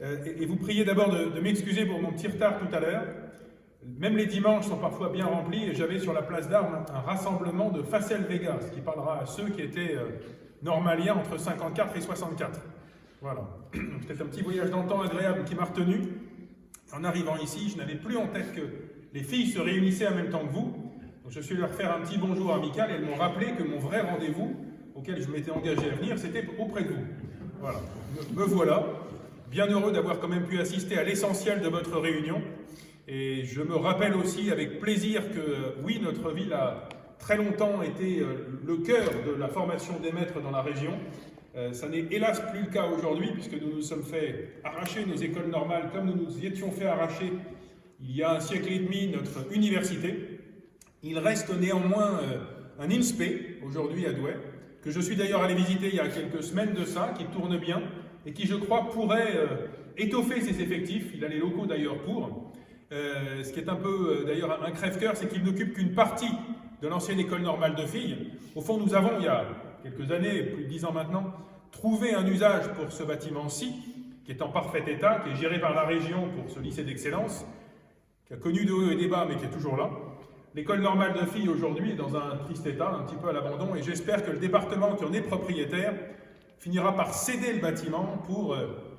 et vous priez d'abord de m'excuser pour mon petit retard tout à l'heure. Même les dimanches sont parfois bien remplis et j'avais sur la place d'Armes un rassemblement de Facel Vega, ce qui parlera à ceux qui étaient normaliens entre 54 et 64. Voilà. C'était un petit voyage dans le temps agréable qui m'a retenu. En arrivant ici, je n'avais plus en tête que les filles se réunissaient en même temps que vous. Donc je suis allé leur faire un petit bonjour amical et elles m'ont rappelé que mon vrai rendez-vous, auquel je m'étais engagé à venir, c'était auprès de vous. Voilà. Me voilà, bien heureux d'avoir quand même pu assister à l'essentiel de votre réunion. Et je me rappelle aussi avec plaisir que, oui, notre ville a très longtemps été le cœur de la formation des maîtres dans la région. Ça n'est hélas plus le cas aujourd'hui, puisque nous nous sommes fait arracher nos écoles normales comme nous nous y étions fait arracher il y a un siècle et demi notre université. Il reste néanmoins un INSPE aujourd'hui à Douai, que je suis d'ailleurs allé visiter il y a quelques semaines de ça, qui tourne bien et qui, je crois, pourrait étoffer ses effectifs. Il a les locaux d'ailleurs pour. Ce qui est un peu d'ailleurs un crève-cœur, c'est qu'il n'occupe qu'une partie de l'ancienne école normale de filles. Au fond, nous avons, il y a quelques années, plus de 10 ans maintenant, trouvé un usage pour ce bâtiment-ci, qui est en parfait état, qui est géré par la région pour ce lycée d'excellence, qui a connu de hauts et des bas, mais qui est toujours là. L'école normale de filles aujourd'hui est dans un triste état, un petit peu à l'abandon, et j'espère que le département qui en est propriétaire finira par céder le bâtiment pour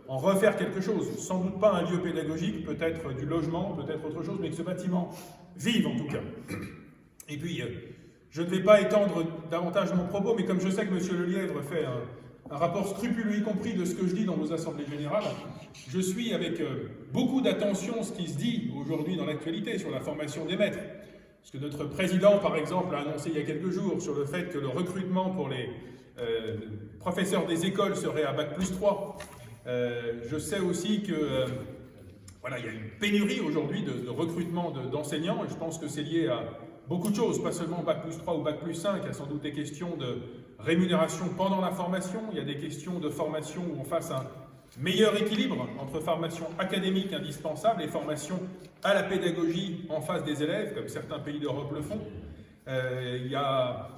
en refaire quelque chose. Sans doute pas un lieu pédagogique, peut-être du logement, peut-être autre chose, mais que ce bâtiment vive en tout cas. Et puis, je ne vais pas étendre davantage mon propos, mais comme je sais que M. Lelièvre fait un rapport scrupuleux, y compris de ce que je dis dans nos assemblées générales, je suis avec beaucoup d'attention ce qui se dit aujourd'hui dans l'actualité sur la formation des maîtres. Parce que notre président, par exemple, a annoncé il y a quelques jours sur le fait que le recrutement pour les professeurs des écoles serait à Bac+3. Je sais aussi que voilà, il y a une pénurie aujourd'hui de recrutement d'enseignants, et je pense que c'est lié à beaucoup de choses, pas seulement Bac+3 ou Bac+5, il y a sans doute des questions de rémunération pendant la formation, il y a des questions de formation où on fasse un meilleur équilibre entre formation académique indispensable et formation à la pédagogie en face des élèves, comme certains pays d'Europe le font. Il y a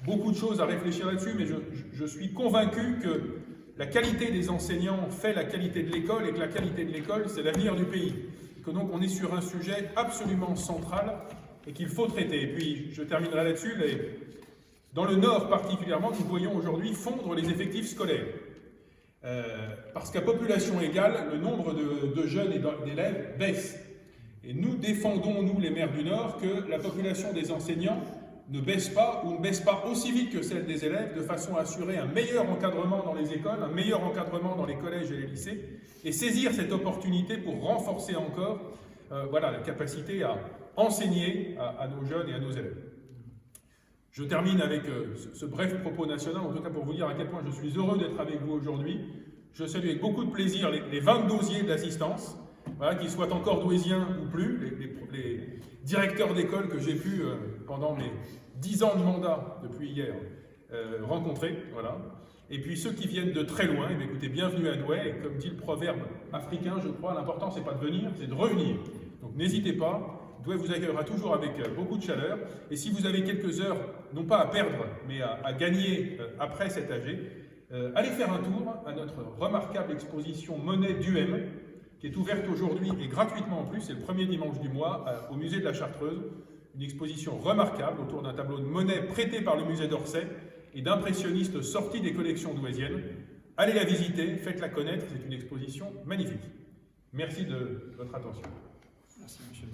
beaucoup de choses à réfléchir là-dessus, mais je suis convaincu que la qualité des enseignants fait la qualité de l'école et que la qualité de l'école, c'est l'avenir du pays. Que donc on est sur un sujet absolument central et qu'il faut traiter. Et puis, je terminerai là-dessus. Dans le Nord particulièrement, nous voyons aujourd'hui fondre les effectifs scolaires. Parce qu'à population égale, le nombre de jeunes et d'élèves baisse. Et nous défendons, nous les maires du Nord, que la population des enseignants ne baisse pas ou ne baisse pas aussi vite que celle des élèves, de façon à assurer un meilleur encadrement dans les écoles, un meilleur encadrement dans les collèges et les lycées, et saisir cette opportunité pour renforcer encore voilà, la capacité à enseigner à nos jeunes et à nos élèves. Je termine avec ce bref propos national, en tout cas pour vous dire à quel point je suis heureux d'être avec vous aujourd'hui. Je salue avec beaucoup de plaisir les 20 dosiers de l'assistance, voilà, qu'ils soient encore douaisiens ou plus, les directeurs d'école que j'ai pu, pendant mes 10 ans de mandat depuis hier, rencontrer. Voilà. Et puis ceux qui viennent de très loin, écoutez, bienvenue à Douai, et comme dit le proverbe africain, je crois, l'important c'est pas de venir, c'est de revenir. Donc n'hésitez pas. Douai vous accueillera toujours avec beaucoup de chaleur. Et si vous avez quelques heures, non pas à perdre, mais à gagner après cet AG, allez faire un tour à notre remarquable exposition Monet d'UM, qui est ouverte aujourd'hui et gratuitement en plus, c'est le premier dimanche du mois, au musée de la Chartreuse. Une exposition remarquable autour d'un tableau de Monet prêté par le musée d'Orsay et d'impressionnistes sortis des collections douaisiennes. Allez la visiter, faites-la connaître, c'est une exposition magnifique. Merci de votre attention. Merci, monsieur.